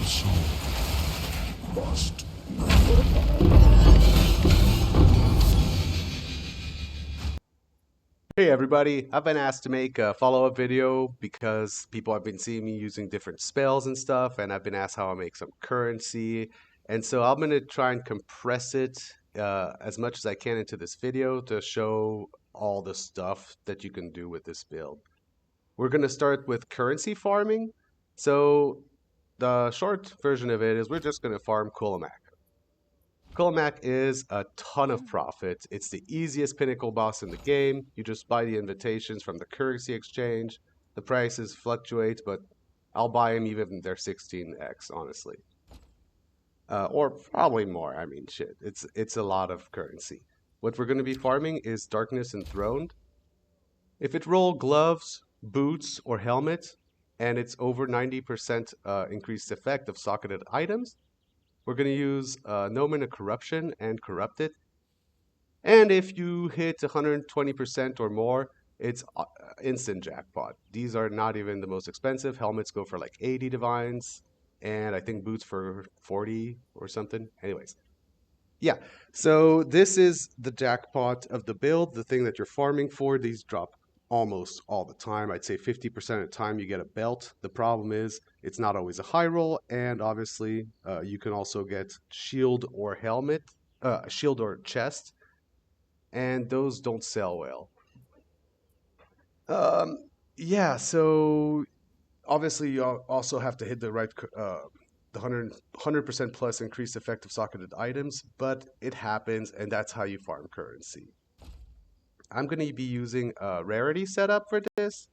Hey everybody, I've been asked to make a follow-up video because people have been seeing me using different spells and stuff, and I've been asked how I make some currency. And so I'm going to try and compress it as much as I can into this video to show all the stuff that you can do with this build. We're going to start with currency farming. So the short version of it is we're just going to farm Kulamak. Kulamak is a ton of profit. It's the easiest pinnacle boss in the game. You just buy the invitations from the currency exchange. The prices fluctuate, but I'll buy them even if they're 16x, honestly. Or probably more. I mean, shit. It's a lot of currency. What we're going to be farming is Darkness Enthroned. If it roll gloves, boots, or helmet, and it's over 90% increased effect of socketed items, we're going to use Nomen of Corruption and corrupt it. And if you hit 120% or more, it's instant jackpot. These are not even the most expensive. Helmets go for like 80 divines, and I think boots for 40 or something. Anyways, yeah. So this is the jackpot of the build, the thing that you're farming for. These drop almost all the time. I'd say 50% of the time you get a belt. The problem is it's not always a high roll, and obviously you can also get shield or helmet, shield or chest, and those don't sell well. Um, yeah, so obviously you also have to hit the right, the 100% plus increased effect of socketed items, but it happens, and that's how you farm currency. I'm going to be using a rarity setup for this.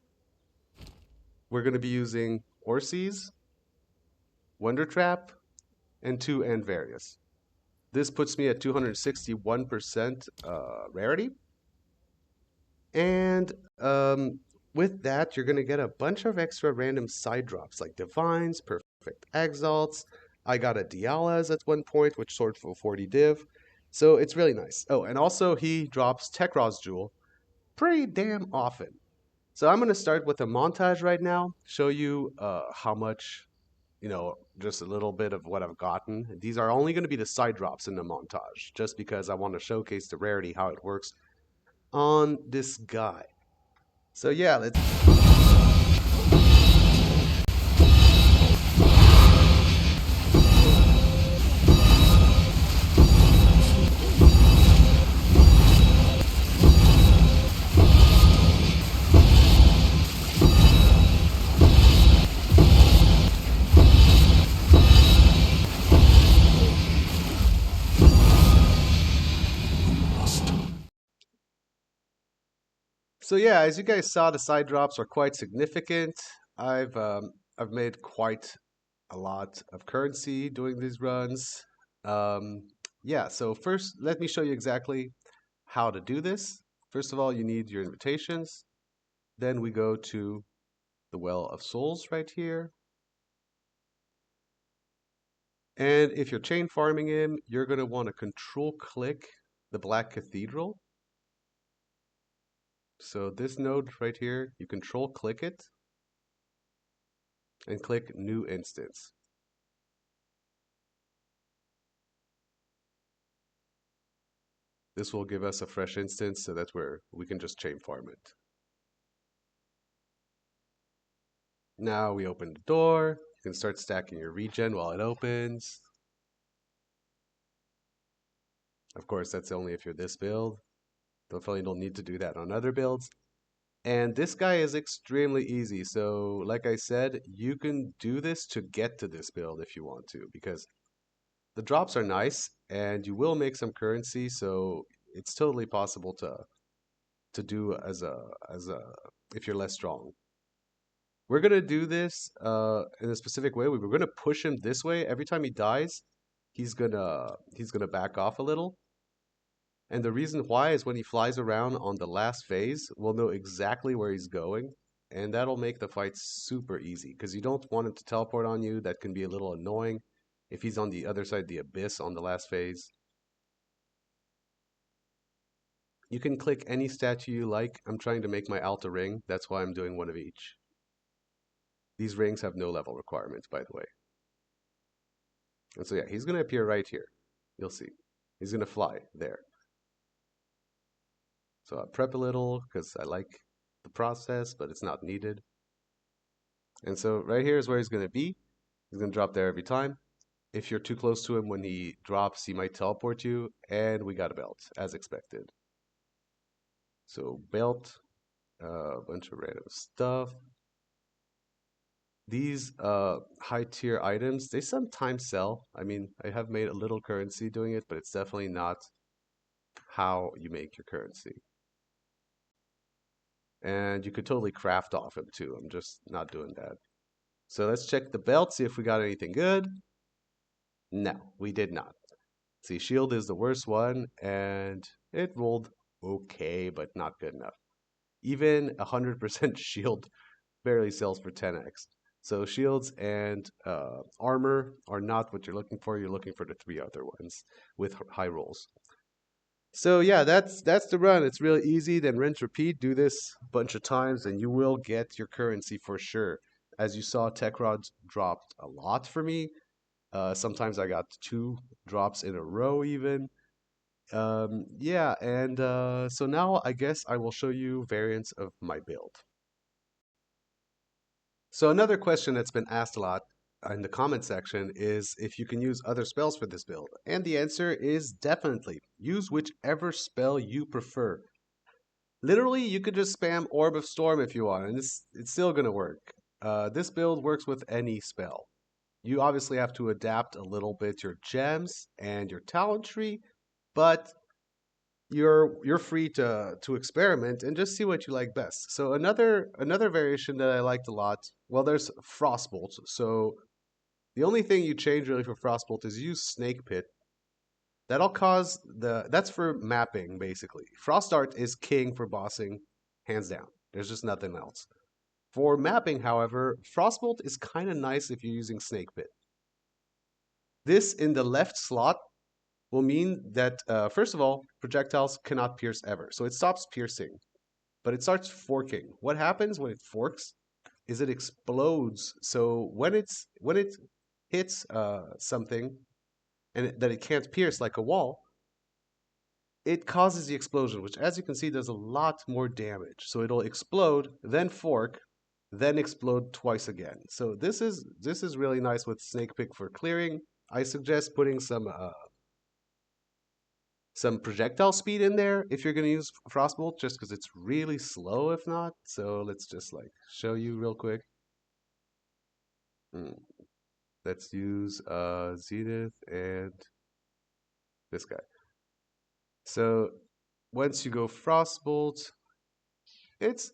We're going to be using Orses, Wonder Trap, and 2 and Various. This puts me at 261% rarity. And with that, you're going to get a bunch of extra random side drops like Divines, Perfect Exalts. I got a Dialas at one point, which sold for 40 div. So it's really nice. Oh, and also he drops Tekrav's Jewel pretty damn often. So I'm going to start with a montage right now, show you how much, just a little bit of what I've gotten. These are only going to be the side drops in the montage, just because I want to showcase the rarity, how it works on this guy. So yeah, let's... So yeah, as you guys saw, the side drops are quite significant. I've made quite a lot of currency doing these runs. Um, yeah, so first, let me show you exactly how to do this. First of all, you need your invitations. Then we go to the Well of Souls right here. And if you're chain farming him, you're going to want to control click the Black Cathedral. So this node right here, you control click it and click New Instance. This will give us a fresh instance, so that's where we can just chain farm it. Now we open the door. You can start stacking your regen while it opens. Of course, that's only if you're this build. Definitely don't need to do that on other builds. And this guy is extremely easy. So like I said, you can do this to get to this build if you want to, because the drops are nice and you will make some currency. So it's totally possible to do as a if you're less strong. We're gonna do this in a specific way. We're gonna push him this way. Every time he dies, he's gonna back off a little. And the reason why is when he flies around on the last phase, we'll know exactly where he's going, and that'll make the fight super easy because you don't want him to teleport on you. That can be a little annoying if he's on the other side of the abyss on the last phase. You can click any statue you like. I'm trying to make my Alta ring. That's why I'm doing one of each. These rings have no level requirements, by the way. And so yeah, he's gonna appear right here. You'll see. He's gonna fly there. So I prep a little because I like the process, but it's not needed. And so right here is where he's gonna be. He's gonna drop there every time. If you're too close to him when he drops, he might teleport you, and we got a belt, as expected. So belt, a bunch of random stuff. These high tier items, they sometimes sell. I mean, I have made a little currency doing it, but it's definitely not how you make your currency. And you could totally craft off him too. I'm just not doing that. So let's check the belt, see if we got anything good. No, we did not. See, shield is the worst one, and it rolled okay, but not good enough. Even 100% shield barely sells for 10x. So shields and armor are not what you're looking for. You're looking for the three other ones with high rolls. So yeah, that's the run. It's really easy. Then rinse, repeat. Do this a bunch of times, and you will get your currency for sure. As you saw, tech rods dropped a lot for me. Sometimes I got 2 drops in a row even. Yeah, and so now I guess I will show you variants of my build. So another question that's been asked a lot in the comment section is if you can use other spells for this build. And the answer is definitely. Use whichever spell you prefer. Literally, you could just spam Orb of Storm if you want, and it's still going to work. This build works with any spell. You obviously have to adapt a little bit your gems and your talent tree, but you're free to experiment and just see what you like best. So another variation that I liked a lot, well, there's Frostbolt. So the only thing you change really for Frostbolt is use Snake Pit. That's for mapping basically. Frost Art is king for bossing, hands down. There's just nothing else. For mapping, however, Frostbolt is kind of nice if you're using Snake Pit. This in the left slot will mean that, first of all, projectiles cannot pierce ever. So it stops piercing, but it starts forking. What happens when it forks is it explodes. So when it hits something that it can't pierce like a wall, it causes the explosion, which as you can see does a lot more damage. So it'll explode, then fork, then explode twice again. So this is really nice with Snake Pick for clearing. I suggest putting some projectile speed in there if you're going to use Frostbolt, just because it's really slow if not. So let's just like show you real quick. Hmm. Let's use Zenith and this guy. So once you go Frostbolt, it's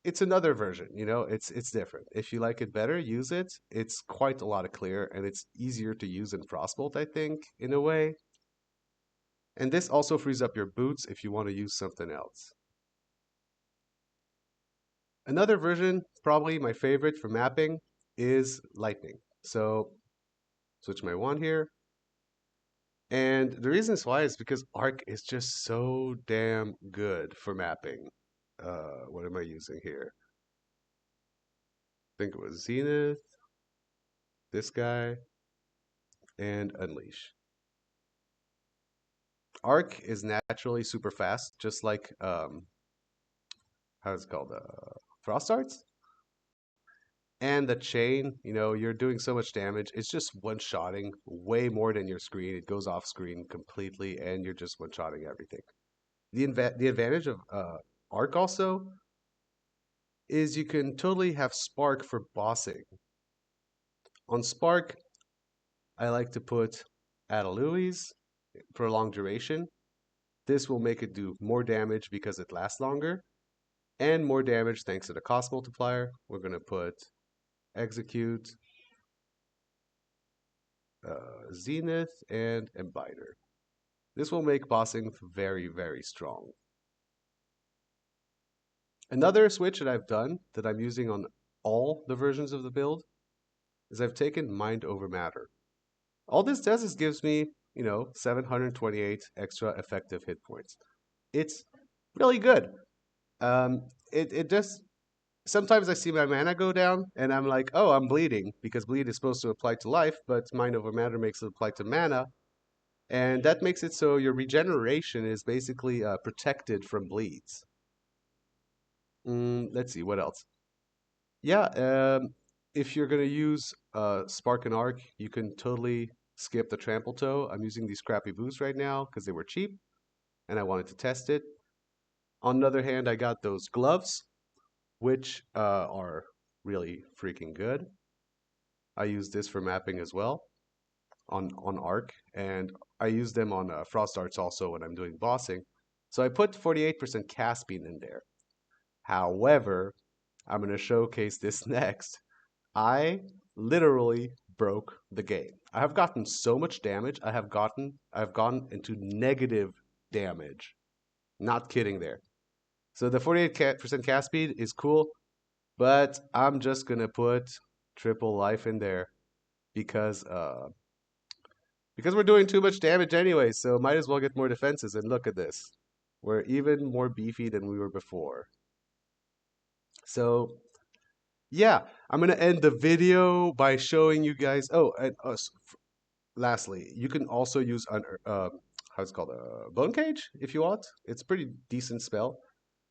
it's another version, it's different. If you like it better, use it. It's quite a lot of clear and it's easier to use than Frostbolt, I think, in a way. And this also frees up your boots if you want to use something else. Another version, probably my favorite for mapping, is Lightning. So switch my wand here. And the reasons why is because Arc is just so damn good for mapping. What am I using here? I think it was Zenith, this guy, and Unleash. Arc is naturally super fast, just like how's it called? Frost Arts? And the chain, you're doing so much damage. It's just one-shotting way more than your screen. It goes off screen completely, and you're just one-shotting everything. The advantage of Arc also is you can totally have Spark for bossing. On Spark, I like to put Adaluis for long duration. This will make it do more damage because it lasts longer, and more damage thanks to the cost multiplier. We're going to put Execute, Zenith, and Arbiter. This will make bossing very, very strong. Another switch that I've done that I'm using on all the versions of the build is I've taken Mind over Matter. All this does is gives me, 728 extra effective hit points. It's really good. It just sometimes I see my mana go down, and I'm like, oh, I'm bleeding, because bleed is supposed to apply to life, but Mind Over Matter makes it apply to mana, and that makes it so your regeneration is basically protected from bleeds. Let's see, what else? Yeah, if you're gonna use Spark and Arc, you can totally skip the Trample Toe. I'm using these crappy boosts right now because they were cheap, and I wanted to test it. On the other hand, I got those gloves, which are really freaking good. I use this for mapping as well on Arc, and I use them on Frost Arts also when I'm doing bossing. So I put 48% cast speed in there. However, I'm going to showcase this next. I literally broke the game. I have gotten so much damage. I've gone into negative damage. Not kidding there. So the 48% cast speed is cool, but I'm just gonna put triple life in there because because we're doing too much damage anyway, so might as well get more defenses. And look at this. We're even more beefy than we were before. So yeah, I'm gonna end the video by showing you guys. Oh, and lastly, you can also use an how's it called a bone cage if you want. It's a pretty decent spell,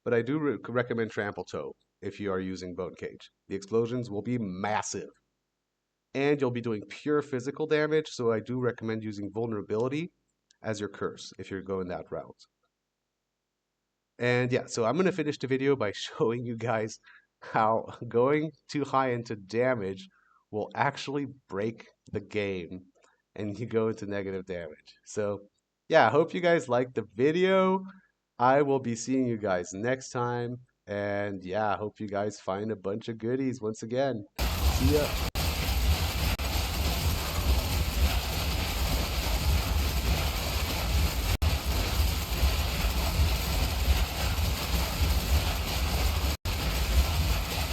but I do recommend Trample Toe if you are using bone cage. The explosions will be massive, and you'll be doing pure physical damage. So I do recommend using vulnerability as your curse if you're going that route. And yeah, so I'm going to finish the video by showing you guys how going too high into damage will actually break the game and you go into negative damage. So yeah, I hope you guys liked the video. I will be seeing you guys next time. And yeah, I hope you guys find a bunch of goodies once again. See ya.